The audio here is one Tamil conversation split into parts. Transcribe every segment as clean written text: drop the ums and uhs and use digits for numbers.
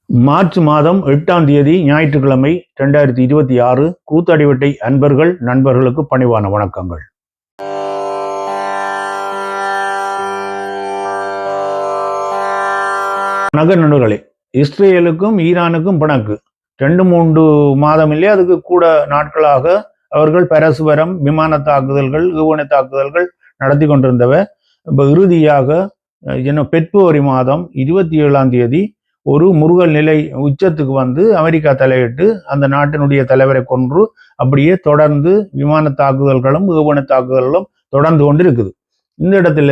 மார்ச் மாதம் 8ஆம் தேதி ஞாயிற்றுக்கிழமை 2026 கூத்தடிவட்டை அன்பர்கள் நண்பர்களுக்கு பணிவான வணக்கங்கள். நண்பர்களே, இஸ்ரேலுக்கும் ஈரானுக்கும் பிணக்கு 2-3 மாதம் இல்லையே, அதுக்கு கூட நாட்களாக அவர்கள் பரஸ்பரம் விமான தாக்குதல்கள், ஏவுகணை தாக்குதல்கள் நடத்தி கொண்டிருந்தவ. இறுதியாக பிப்ரவரி மாதம் 27ஆம் தேதி ஒரு முருகல் நிலை உச்சத்துக்கு வந்து அமெரிக்கா தலையிட்டு அந்த நாட்டினுடைய தலைவரை கொன்று அப்படியே தொடர்ந்து விமான தாக்குதல்களும் ஏவுகணை தாக்குதல்களும் தொடர்ந்து கொண்டு இருக்குது. இந்த இடத்துல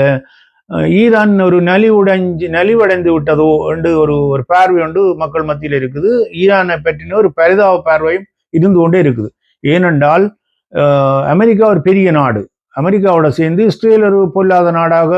ஈரான் ஒரு நலிவடைந்து விட்டதோ என்று ஒரு பார்வை ஒன்று மக்கள் மத்தியில் இருக்குது. ஈரானை பற்றின ஒரு பரிதாப பார்வையும் இருந்து கொண்டே இருக்குது. ஏனென்றால் அமெரிக்கா ஒரு பெரிய நாடு. அமெரிக்காவோட சேர்ந்து இஸ்ரேல் ஒரு பொல்லாத நாடாக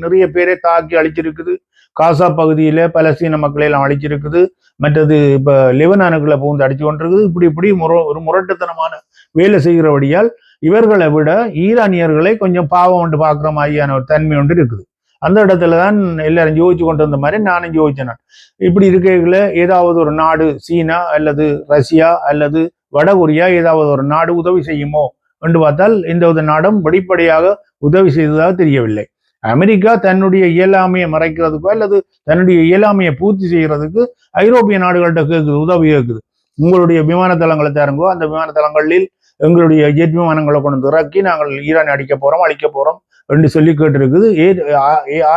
நிறைய பேரை தாக்கி அழிச்சிருக்குது. காசா பகுதியில பலஸ்தீன மக்களை எல்லாம் அழிச்சிருக்குது. மற்றது இப்ப லெபனானுக்குள்ள பூந்து அடிச்சு கொண்டிருக்குது. இப்படி ஒரு முரட்டுத்தனமான வேலை செய்கிறபடியால் இவர்களை விட ஈரானியர்களை கொஞ்சம் பாவம் ஒன்று பார்க்குற மாதிரியான ஒரு தன்மை ஒன்று இருக்குது. அந்த இடத்துல தான் எல்லாரும் யோசிச்சு கொண்டு வந்த மாதிரி நானும் யோசிச்சேன். இப்படி இருக்கைகளை ஏதாவது ஒரு நாடு, சீனா அல்லது ரஷ்யா அல்லது வடகொரியா, ஏதாவது ஒரு நாடு உதவி செய்யுமோ என்று பார்த்தால் இந்த நாடும் வெளிப்படையாக உதவி செய்ததாக தெரியவில்லை. அமெரிக்கா தன்னுடைய இயலாமையை மறைக்கிறதுக்கோ அல்லது தன்னுடைய இயலாமையை பூர்த்தி செய்யறதுக்கு ஐரோப்பிய நாடுகள்கிட்ட கேட்குது, உதவி கேட்குது. உங்களுடைய விமான தளங்களை தருங்கோ, அந்த விமான தளங்களில் எங்களுடைய ஜெட் விமானங்களை கொண்டு இறக்கி நாங்கள் ஈரான் அழிக்க போறோம் என்று சொல்லி கேட்டிருக்குது.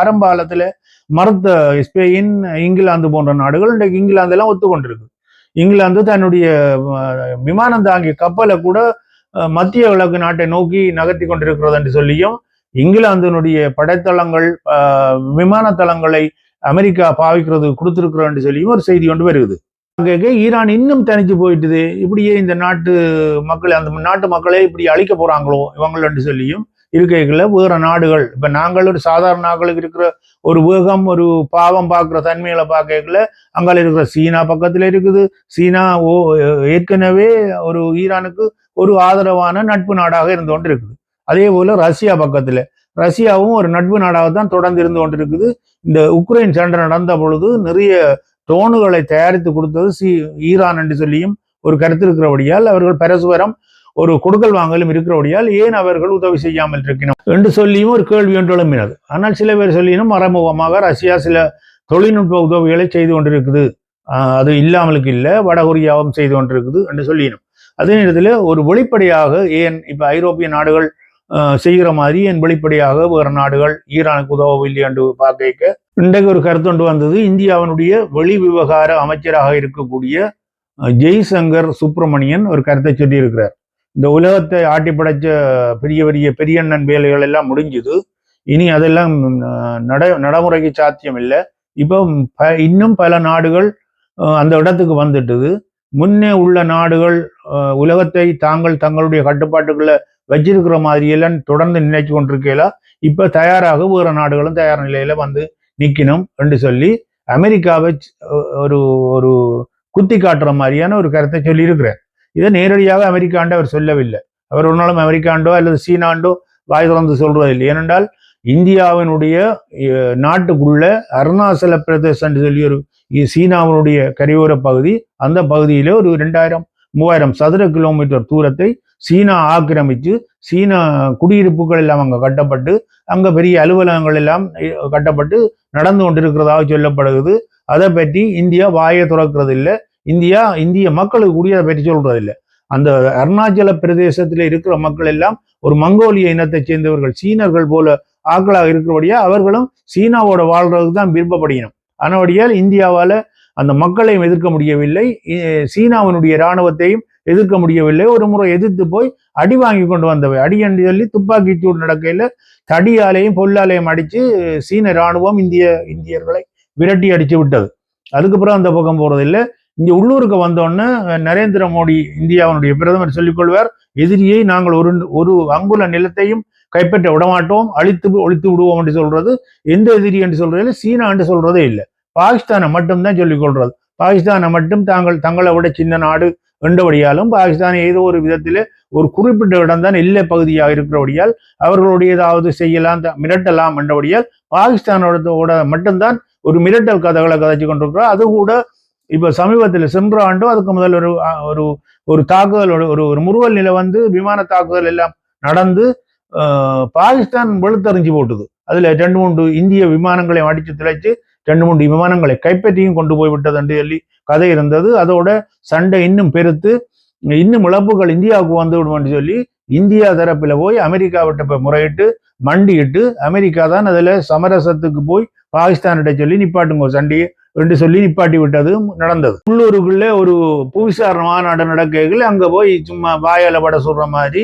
ஆரம்ப காலத்துல மறுத்த ஸ்பெயின், இங்கிலாந்து போன்ற நாடுகள் இன்றைக்கு இங்கிலாந்து எல்லாம் ஒத்துக்கொண்டிருக்கு. இங்கிலாந்து தன்னுடைய விமானம் தாங்கிய கப்பலை கூட மத்திய கிழக்கு நாட்டை நோக்கி நகர்த்தி கொண்டிருக்கிறது என்று சொல்லியும், இங்கிலாந்தினுடைய படைத்தளங்கள், விமான தளங்களை அமெரிக்கா பாவிக்கிறது கொடுத்திருக்கிறோம் என்று சொல்லியும் ஒரு செய்தி கொண்டு வருகிறது. ஈரான் இன்னும் தனிச்சு போயிட்டுது, இப்படியே இந்த நாட்டு மக்களை, அந்த நாட்டு மக்களை இப்படி அழிக்க போறாங்களோ இவங்கள் என்று சொல்லியும் இருக்கைகளை வேற நாடுகள், இப்ப நாங்கள் ஒரு சாதாரண நாட்களுக்கு இருக்கிற ஒரு வேகம், ஒரு பாவம் பார்க்குற தன்மைகளை பார்க்கல அங்கால இருக்கிற சீனா பக்கத்துல இருக்குது. சீனா ஏற்கனவே ஒரு ஈரானுக்கு ஒரு ஆதரவான நட்பு நாடாக இருந்து கொண்டு இருக்குது. அதே போல ரஷ்யா பக்கத்துல, ரஷ்யாவும் ஒரு நட்பு நாடாகத்தான் தொடர்ந்து இருந்து கொண்டிருக்குது. இந்த உக்ரைன் சண்டை நடந்த பொழுது நிறைய ட்ரோனுகளை தயாரித்து கொடுத்தது ஈரான் என்று சொல்லியும் ஒரு கருத்து இருக்கிறபடியால் அவர்கள் பரஸ்பரம் ஒரு கொடுக்கல் வாங்கலும் இருக்கிறபடியால் ஏன் அவர்கள் உதவி செய்யாமல் இருக்கணும் என்று சொல்லியும் ஒரு கேள்வி ஒன்று எழும்பினது. ஆனால் சில பேர் சொல்லினும் மறைமுகமாக ரஷ்யா சில தொழில்நுட்ப உதவிகளை செய்து கொண்டிருக்குது, அது இல்லாமலுக்கு இல்லை, வடகொரியாவும் செய்து கொண்டிருக்குது என்று சொல்லினும். அதே நேரத்தில் ஒரு வெளிப்படையாக ஏன் இப்ப ஐரோப்பிய நாடுகள் செய்கிற மாதிரி என் வெளிப்படையாக வேறு நாடுகள் ஈரானுக்கு உதவவில்லை என்று பார்க்க இன்றைக்கு ஒரு கருத்து ஒன்று வந்தது. இந்தியாவினுடைய வெளி விவகார அமைச்சராக இருக்கக்கூடிய ஜெய்சங்கர் சுப்பிரமணியன் ஒரு கருத்தை சொல்லி இருக்கிறார். இந்த உலகத்தை ஆட்டி படைச்ச பெரியண்ணன் வேலைகள் எல்லாம் முடிஞ்சுது, இனி அதெல்லாம் நடைமுறைக்கு சாத்தியம் இல்லை. இப்போ இன்னும் பல நாடுகள் அந்த இடத்துக்கு வந்துட்டுது. முன்னே உள்ள நாடுகள் உலகத்தை தங்களுடைய கட்டுப்பாட்டுக்குள்ள வச்சிருக்கிற மாதிரியெல்லாம் தொடர்ந்து நினைச்சு கொண்டிருக்கல. இப்ப தயாராக வேற நாடுகளும் தயார் நிலையில வந்து நிக்கணும் என்று சொல்லி அமெரிக்காவை ஒரு ஒரு குத்தி காட்டுற மாதிரியான ஒரு கருத்தை சொல்லி இருக்கிறார். இதை நேரடியாக அமெரிக்காண்டோ அவர் சொல்லவில்லை. அவர் ஒரு நாளும் அமெரிக்காண்டோ அல்லது சீனாண்டோ வாய் திறந்து சொல்றதில்லை. ஏனென்றால் இந்தியாவினுடைய நாட்டுக்குள்ள அருணாச்சல பிரதேசம் சொல்லி ஒரு சீனாவினுடைய கரையோர பகுதி, அந்த பகுதியில ஒரு 2000-3000 சதுர கிலோமீட்டர் தூரத்தை சீனா ஆக்கிரமித்து சீனா குடியிருப்புகள் எல்லாம் அங்க கட்டப்பட்டு அங்க பெரிய அலுவலகங்கள் எல்லாம் கட்டப்பட்டு நடந்து கொண்டிருக்கிறதாக சொல்லப்படுகிறது. அதை பற்றி இந்தியா வாயை துறக்கிறது இல்லை. இந்திய மக்களுக்கு கூடிய அதை பற்றி சொல்றது இல்லை. அந்த அருணாச்சல பிரதேசத்துல இருக்கிற மக்கள் எல்லாம் ஒரு மங்கோலிய இனத்தை சேர்ந்தவர்கள், சீனர்கள் போல ஆக்களாக இருக்கிறபடியா அவர்களும் சீனாவோட வாழ்றதுக்கு தான் விருப்பப்படினோம். ஆனபடியால் இந்தியாவால அந்த மக்களையும் எதிர்க்க முடியவில்லை, சீனாவினுடைய இராணுவத்தையும் எதிர்க்க முடியவில்லை. ஒரு முறை எதிர்த்து போய் அடி வாங்கி கொண்டு வந்தவை. அடி என்று சொல்லி துப்பாக்கி சூடு நடக்கையில தடியாலையும் பொல்லாலையும் அடிச்சு சீன இராணுவம் இந்தியர்களை விரட்டி அடிச்சு விட்டது. அதுக்கப்புறம் அந்த பக்கம் போறதில்லை. இங்க உள்ளூருக்கு வந்தோடனே நரேந்திர மோடி இந்தியாவுடைய பிரதமர் சொல்லிக்கொள்வார், எதிரியை நாங்கள் ஒரு அங்குல நிலத்தையும் கைப்பற்ற விடமாட்டோம், ஒழித்து விடுவோம் என்று சொல்றது. எந்த எதிரி என்று சொல்றதில்லை, சீனா என்று சொல்றதே இல்லை, பாகிஸ்தானை மட்டும்தான் சொல்லிக் கொள்றது. பாகிஸ்தானை மட்டும் தங்களை விட சின்ன நாடு என்றபடியாலும் பாகிஸ்தான் ஏதோ ஒரு விதத்திலே ஒரு குறிப்பிட்ட இடம்தான் எல்லை பகுதியாக இருக்கிறபடியால் அவர்களுடைய ஏதாவது செய்யலாம், மிரட்டலாம் என்றபடியால் பாகிஸ்தானோட மட்டும்தான் ஒரு மிரட்டல் கதைகளை கதைச்சு கொண்டிருக்கிறோம். அது கூட இப்ப சமீபத்தில் சென்ற ஆண்டும் அதுக்கு முதல் ஒரு ஒரு ஒரு தாக்குதல் ஒரு ஒரு முறுவல் நிலை வந்து விமான தாக்குதல் எல்லாம் நடந்து பாகிஸ்தான் வெளுத்தறிஞ்சு போட்டுது. அதுல 2-3 இந்திய விமானங்களை அடித்து திளைச்சு 2-3 விமானங்களை கைப்பற்றியும் கொண்டு போய்விட்டது என்று சொல்லி கதை இருந்தது. அதோட சண்டை இன்னும் பெருத்து இன்னும் இழப்புகள் இந்தியாவுக்கு வந்து விடும் என்று சொல்லி இந்தியா தரப்பில் போய் அமெரிக்காவிட்ட முறையிட்டு மண்டிட்டு அமெரிக்கா தான் அதுல சமரசத்துக்கு போய் பாகிஸ்தானிட்ட சொல்லி நிப்பாட்டுங்க சண்டையை என்று சொல்லி நிப்பாட்டி விட்டது நடந்தது. உள்ளூருக்குள்ளே ஒரு புவிசார் மாநாடு நடக்கைகள் அங்க போய் சும்மா வாயால பட சொல்ற மாதிரி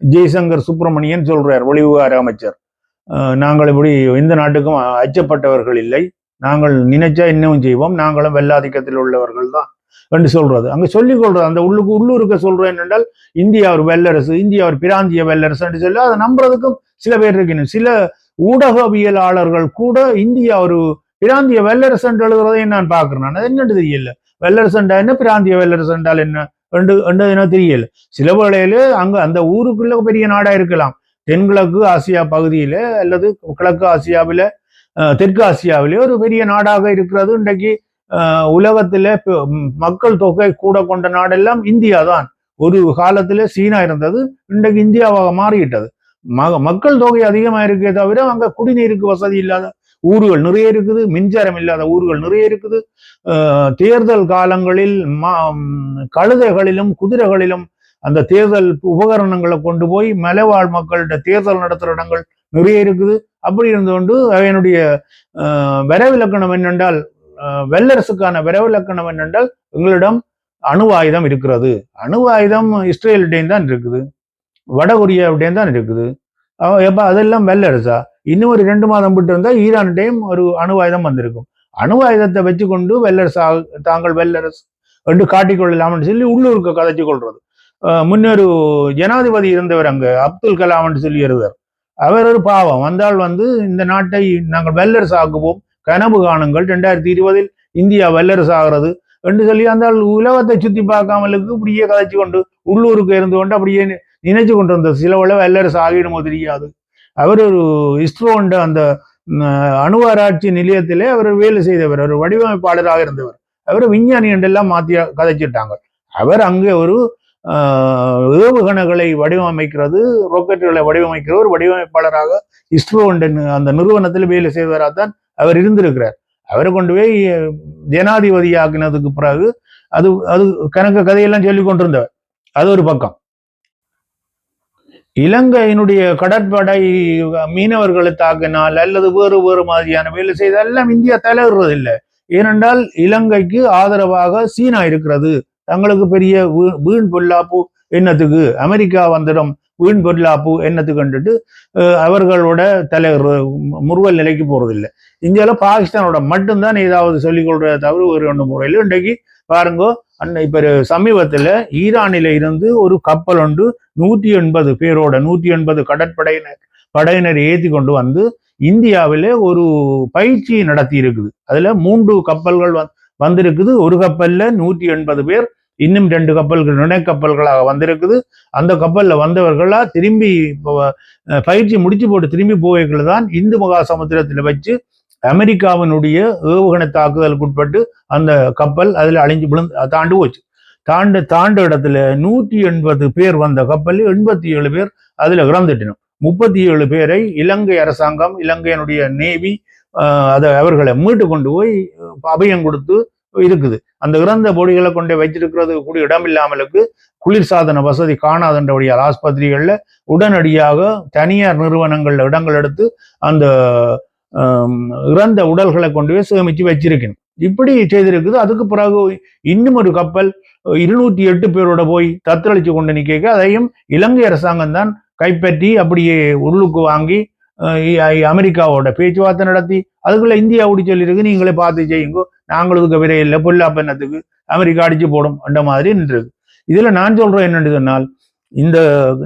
ஜெய்சங்கர் சுப்பிரமணியன் சொல்றார், வெளிவிவகார அமைச்சர். நாங்கள் இப்படி எந்த நாட்டுக்கும் அச்சப்பட்டவர்கள் இல்லை, நாங்கள் நினைச்சா இன்னமும் செய்வோம், நாங்களும் வெள்ளாதிக்கத்தில் உள்ளவர்கள் தான் என்று சொல்றது. அங்க சொல்லிக் கொள்றது அந்த உள்ளூருக்கு சொல்றேன் என்றால் இந்தியா ஒரு வல்லரசு, இந்தியா ஒரு பிராந்திய வல்லரசு என்று சொல்லி அதை நம்புறதுக்கும் சில பேர் இருக்கணும். சில ஊடகவியலாளர்கள் கூட இந்தியா ஒரு பிராந்திய வல்லரசு என்று எழுதுறதை நான் பார்க்கிறேன். அது என்னன்னு தெரியல. வல்லரசு என்றா என்ன, பிராந்திய வல்லரசு என்றால் என்ன என்ன தெரியல. சில வேளையில அங்க அந்த ஊருக்குள்ள பெரிய நாடா இருக்கலாம், தென்கிழக்கு ஆசியா பகுதியில அல்லது கிழக்கு ஆசியாவில தெற்கு ஆசியாவிலே ஒரு பெரிய நாடாக இருக்கிறது. இன்றைக்கு உலகத்துல மக்கள் தொகை கூட கொண்ட நாடெல்லாம் இந்தியா தான். ஒரு காலத்துல சீனா இருந்தது, இன்றைக்கு இந்தியாவாக மாறிவிட்டது. மக்கள் தொகை அதிகமா இருக்கே தவிர அங்க குடிநீருக்கு வசதி இல்லாத ஊர்கள் நிறைய இருக்குது, மின்சாரம் இல்லாத ஊர்கள் நிறைய இருக்குது. தேர்தல் காலங்களில் கழுதைகளிலும் குதிரைகளிலும் அந்த தேர்தல் உபகரணங்களை கொண்டு போய் மலைவாழ் மக்கள்கிட்ட தேர்தல் நடத்துகிற இடங்கள் நிறைய இருக்குது. அப்படி இருந்து கொண்டு அதனுடைய வரவிலக்கணம் என்னென்றால், வல்லரசுக்கான வரவிலக்கணம் என்னென்றால் எங்களிடம் அணு ஆயுதம் இருக்கிறது. அணு ஆயுதம் இஸ்ரேல்கிட்டையும் தான் இருக்குது, வடகொரியாவிட்டையும் தான் இருக்குது. எப்ப அதெல்லாம் வல்லரசா? இன்னும் ஒரு 2 மாதம் விட்டு இருந்தா ஈரான்டையும் ஒரு அணு ஆயுதம் வந்திருக்கும். அணு ஆயுதத்தை வச்சு கொண்டு வல்லரசு தாங்கள் வல்லரசு என்று காட்டிக்கொள்ளலாம்னு சொல்லி உள்ளூருக்கு கதைச்சு கொள்றது. முன்னொரு ஜனாதிபதி இருந்தவர் அங்க அப்துல் கலாம் என்று சொல்லி இருந்தார். அவர் ஒரு பாவம் வந்தால் வந்து இந்த நாட்டை நாங்கள் வல்லரசு ஆக்குவோம், கனவு காணுங்கள், 2020 இந்தியா வல்லரசு ஆகிறது என்று சொல்லி அந்த உலகத்தை சுத்தி பார்க்காமலுக்கு இப்படியே கதைச்சு கொண்டு உள்ளூருக்கு இருந்து கொண்டு அப்படியே நினைச்சு கொண்டு வந்தது. சில உள்ள வல்லரசு ஆகிடுமோ தெரியாது. அவர் ஒரு இஸ்ரோண்ட அந்த அணுவாராய்ச்சி நிலையத்திலே அவர் வேலை செய்தவர், ஒரு வடிவமைப்பாளராக இருந்தவர். அவர் விஞ்ஞானி என்றெல்லாம் மாத்தி கதைச்சிட்டாங்க. அவர் அங்கே ஒரு ஏவுகணைகளை வடிவமைக்கிறது, ராக்கெட்டுகளை வடிவமைக்கிற ஒரு வடிவமைப்பாளராக இஸ்ரோ அந்த நிறுவனத்தில் வேலை செய்வராக தான் அவர் இருந்திருக்கிறார். அவரை கொண்டு போய் ஜனாதிபதி ஆக்கினதுக்கு பிறகு அது அது கணக்கு கதையெல்லாம் சொல்லி கொண்டிருந்தவர். அது ஒரு பக்கம். இலங்கையினுடைய கடற்படை மீனவர்களை தாக்கினால் அல்லது வேறு வேறு மாதிரியான வேலை செய்தால் எல்லாம் இந்தியா தலையிடுறது இல்லை. ஏனென்றால் இலங்கைக்கு ஆதரவாக சீனா இருக்கிறது. தங்களுக்கு பெரிய வீண் பொல்லாப்பு என்னத்துக்கு, அமெரிக்கா வந்துடும் வீண் பொல்லாப்பு என்னத்துக்கு கண்டுட்டு அவர்களோட தலைவர் முறுவல் நிலைக்கு போறதில்லை. இந்தியாவில் பாகிஸ்தானோட மட்டும்தான் ஏதாவது சொல்லிக் கொள்றத தவிர ஒரு 2 முறையில் இன்றைக்கு பாருங்கோ. இப்ப சமீபத்துல ஈரானில இருந்து ஒரு கப்பல் ஒன்று 180 பேரோட 180 படையினரை ஏற்றி கொண்டு வந்து இந்தியாவிலே ஒரு பயிற்சி நடத்தி இருக்குது. அதுல 3 கப்பல்கள் வந்திருக்குது. ஒரு கப்பல்ல 180 பேர், இன்னும் 2 கப்பல்கள் நினைக்கப்பல்களாக வந்திருக்குது. அந்த கப்பல்ல வந்தவர்களா திரும்பி பயிற்சி முடிச்சு போட்டு திரும்பி போய்கள் தான் இந்து மகா சமுத்திரத்தில் வச்சு அமெரிக்காவினுடைய ஏவுகணை தாக்குதலுக்கு உட்பட்டு அந்த கப்பல் அதுல அழிஞ்சு தாண்டு போச்சு. தாண்ட இடத்துல 180 பேர் வந்த கப்பலில் 87 பேர் அதுல இறந்துட்டணும். 37 பேரை இலங்கை அரசாங்கம், இலங்கையினுடைய நேவி அதை அவர்களை மீட்டு கொண்டு போய் அபயம் கொடுத்து இருக்குது. அந்த இறந்த பொடிகளை கொண்டு வச்சிருக்கிறது கூட இடம் இல்லாமலுக்கு குளிர்சாதன வசதி காணாதன்றபடியால் ஆஸ்பத்திரிகள்ல உடனடியாக தனியார் நிறுவனங்கள்ல இடங்கள் எடுத்து அந்த இறந்த உடல்களை கொண்டு போய் சேமிச்சு வச்சிருக்கணும். இப்படி செய்திருக்குது. அதுக்கு பிறகு இன்னும் ஒரு கப்பல் 208 பேரோட போய் தத்தளிச்சு கொண்டு நிற்க அதையும் இலங்கை அரசாங்கம் தான் கைப்பற்றி அப்படியே உள்ளுக்கு வாங்கி அமெரிக்காவோட பேச்சுவார்த்தை நடத்தி அதுக்குள்ள இந்தியா ஓடி சொல்லியிருக்கு, நீங்களே பார்த்து செய்யுங்க, நாங்களுக்கு விரையில்லை, பொல்லாப்பண்ணத்துக்கு அமெரிக்கா அடிச்சு போடும் அந்த மாதிரி நின்றுருக்கு. இதுல நான் சொல்றேன் என்னன்னு சொன்னால், இந்த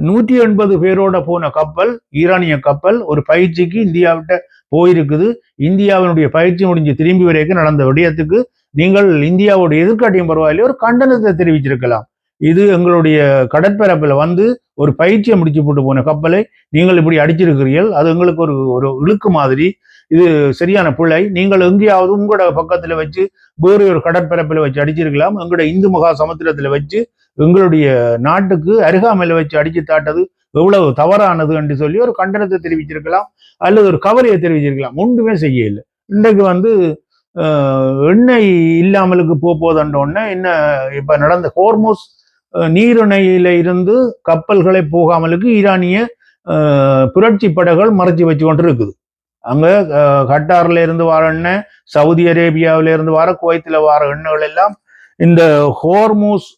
180 பேரோட போன கப்பல், ஈரானிய கப்பல் ஒரு பயிற்சிக்கு இந்தியாவிட்ட போயிருக்குது. இந்தியாவினுடைய பயிற்சி முடிஞ்சு திரும்பி வரைக்கும் நடந்த விடயத்துக்கு நீங்கள் இந்தியாவுடைய எதிர்காட்டியும் பரவாயில்லையே ஒரு கண்டனத்தை தெரிவிச்சிருக்கலாம். இது எங்களுடைய கடற்பரப்பில் வந்து ஒரு பயிற்சியை முடிச்சு போட்டு போன கப்பலை நீங்கள் இப்படி அடிச்சிருக்கிறீர்கள், அது எங்களுக்கு ஒரு இழுக்கு மாதிரி. இது சரியான பிழை. நீங்கள் எங்கேயாவது உங்களோட பக்கத்துல வச்சு வேறு ஒரு கடற்பரப்பில் வச்சு அடிச்சிருக்கலாம். எங்களோட இந்து மகா சமுத்திரத்துல வச்சு எங்களுடைய நாட்டுக்கு அருகாமையில வச்சு அடிச்சு தாட்டது எவ்வளவு தவறானது என்று சொல்லி ஒரு கண்டனத்தை தெரிவிச்சிருக்கலாம், அல்லது ஒரு கவலையை தெரிவிச்சிருக்கலாம். ஒன்றுமே செய்ய இல்லை. இன்றைக்கு எண்ணெய் இல்லாமலுக்கு போதோன்னு என்ன இப்ப நடந்த ஹோர்முஸ் நீரிணையில இருந்து கப்பல்களை போகாமலுக்கு ஈரானிய புரட்சி படைகள் மறைச்சி வச்சு கொண்டு இருக்குது. அங்க கட்டார்ல இருந்து வர எண்ணெய், சவுதி அரேபியாவில இருந்து வர, குவைத்துல வர எண்ணெய்கள் எல்லாம் இந்த ஹோர்முஸ்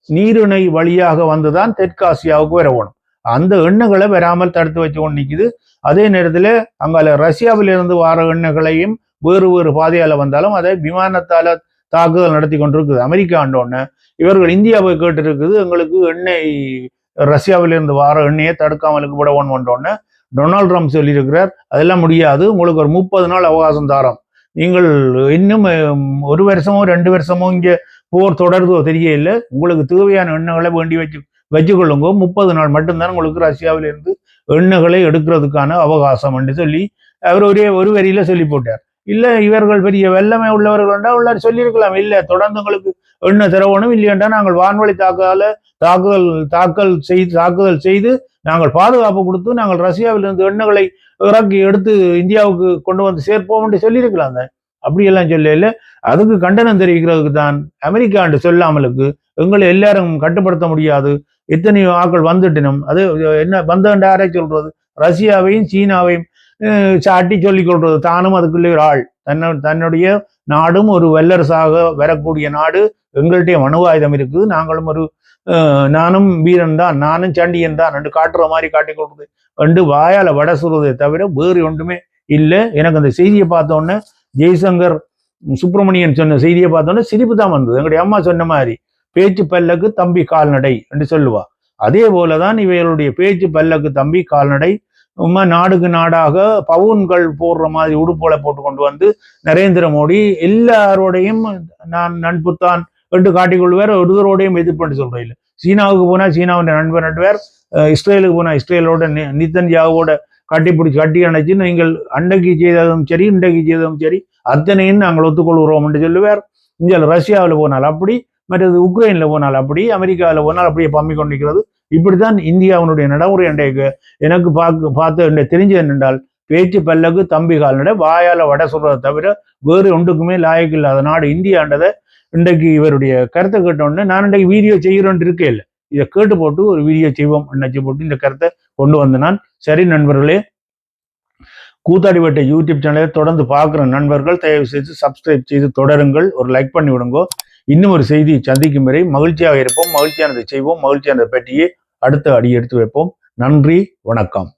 நீரிணை வழியாக வந்துதான் தெற்காசியாவுக்கு வரணும். அந்த எண்ணெய்களை வராமல் தடுத்து வச்சு கொண்டு நிற்குது. அதே நேரத்தில் அங்கால ரஷ்யாவில இருந்து வர எண்ணெய்களையும் வேறு வேறு பாதையால வந்தாலும் அதை விமானத்தால தாக்குதல் நடத்தி கொண்டிருக்குது. அமெரிக்கா ஆண்டோன்னு இவர்கள் இந்தியாவை கேட்டு இருக்குது, எங்களுக்கு எண்ணெய் ரஷ்யாவிலிருந்து வர எண்ணெயை தடுக்காமலுக்கு விட ஒன்றோன்னு டொனால்ட் ட்ரம்ப் சொல்லியிருக்கிறார். அதெல்லாம் முடியாது, உங்களுக்கு ஒரு 30 நாள் அவகாசம் தாரோம், நீங்கள் இன்னும் 1 வருஷமோ 2 வருஷமோ இங்கே போர் தொடர்தோ தெரியல, உங்களுக்கு தேவையான எண்ணெய்களை வேண்டி வச்சுக்கொள்ளுங்க, 30 நாள் மட்டும்தான் உங்களுக்கு ரஷ்யாவிலிருந்து எண்ணெய்களை எடுக்கிறதுக்கான அவகாசம் என்று சொல்லி அவர் ஒரு வரியில சொல்லி போட்டார். இல்ல இவர்கள் பெரிய வெள்ளமே உள்ளவர்கள் உள்ளார் சொல்லியிருக்கலாம், இல்ல தொடர்ந்து உங்களுக்கு எண்ணெய் தரவணும், இல்லையென்றா நாங்கள் வான்வழி தாக்குதல் செய்து நாங்கள் பாதுகாப்பு கொடுத்து நாங்கள் ரஷ்யாவிலிருந்து எண்ணெய்களை இறக்கி எடுத்து இந்தியாவுக்கு கொண்டு வந்து சேர்ப்போம் என்று சொல்லியிருக்கலாம். அப்படியெல்லாம் சொல்லல. அதுக்கு கண்டனம் தெரிவிக்கிறதுக்கு தான் அமெரிக்கா என்று சொல்லாமலுக்கு எங்களை எல்லாரும் கட்டுப்படுத்த முடியாது, எத்தனையோ ஆக்கள் வந்துட்டினும் அது என்ன வந்தேன் யாரை சொல்றது, ரஷ்யாவையும் சீனாவையும் சாட்டி சொல்லிக் கொள்றது, தானும் அதுக்குள்ளே ஒரு ஆள், தன்னுடைய நாடும் ஒரு வல்லரசாக வரக்கூடிய நாடு, எங்கள்கிட்ட அணு ஆயுதம் இருக்குது, நாங்களும் நானும் வீரன் தான், நானும் சண்டியன் தான் ரெண்டு காட்டுற மாதிரி காட்டிக் கொள்றது ரெண்டு வாயால வட சொல்றதை தவிர வேறு ஒன்றுமே இல்லை. எனக்கு அந்த செய்தியை பார்த்தோன்னே ஜெய்சங்கர் சுப்பிரமணியன் சொன்ன செய்தியை பார்த்தோன்னே சிரிப்பு தான் வந்தது. எங்களுடைய அம்மா சொன்ன மாதிரி பேச்சு பல்லக்கு தம்பி கால்நடை என்று சொல்லுவா. அதே போலதான் இவைகளுடைய பேச்சு பல்லக்கு தம்பி கால்நடை. நாடுக்கு நாடாக பவுன்கள் போடுற மாதிரி உடுப்புகளை போட்டு கொண்டு வந்து நரேந்திர மோடி எல்லாரோடையும் நான் நட்புத்தான் என்று காட்டிக்கொள்வார், ஒருவரோடையும் எதிர்ப்பு சொல்ற இல்லை. சீனாவுக்கு போனா சீனாவுடைய நண்பர் நடுவார், இஸ்ரேலுக்கு போனா இஸ்ரேலோட நித்தன்யாவோட கட்டி அணைச்சு நீங்கள் அன்றைக்கு செய்ததும் சரி இன்றைக்கு செய்ததும் சரி அத்தனையும் நாங்கள் ஒத்துக்கொள்கிறோம் என்று சொல்லுவார். இங்கே ரஷ்யாவில் போனால் அப்படி, மற்றது உக்ரைன்ல போனால் அப்படி, அமெரிக்காவில் போனால் அப்படியே பம்மி கொண்டிருக்கிறது. இப்படித்தான் இந்தியாவினுடைய நடைமுறை அன்றைக்கு எனக்கு பார்த்து தெரிஞ்சது என்னென்றால் பேச்சு பல்லக்கு தம்பி கால்நடை, வாயால வட சொல்றதை தவிர வேறு ஒன்றுக்குமே லாயக்கு இல்லாத நாடு இந்தியான்றதை இன்றைக்கு இவருடைய கருத்தை கேட்டோன்னு நான் இன்றைக்கு வீடியோ செய்கிறோன்னு இருக்கே இல்லை, இதை கேட்டு போட்டு ஒரு வீடியோ செய்வோம் நினைச்சு போட்டு இந்த கருத்தை கொண்டு வந்த நான். சரி நண்பர்களே, கூத்தாடிவட்ட யூடியூப் சேனலை தொடர்ந்து பார்க்குற நண்பர்கள் தயவு செய்து சப்ஸ்கிரைப் செய்து தொடருங்கள், ஒரு லைக் பண்ணி விடுங்கோ. இன்னும் ஒரு செய்தியை சந்திக்கும் வரை மகிழ்ச்சியாக இருப்போம், மகிழ்ச்சியானதை செய்வோம், மகிழ்ச்சியானதை பற்றியே அடுத்த அடி எடுத்து வைப்போம். நன்றி, வணக்கம்.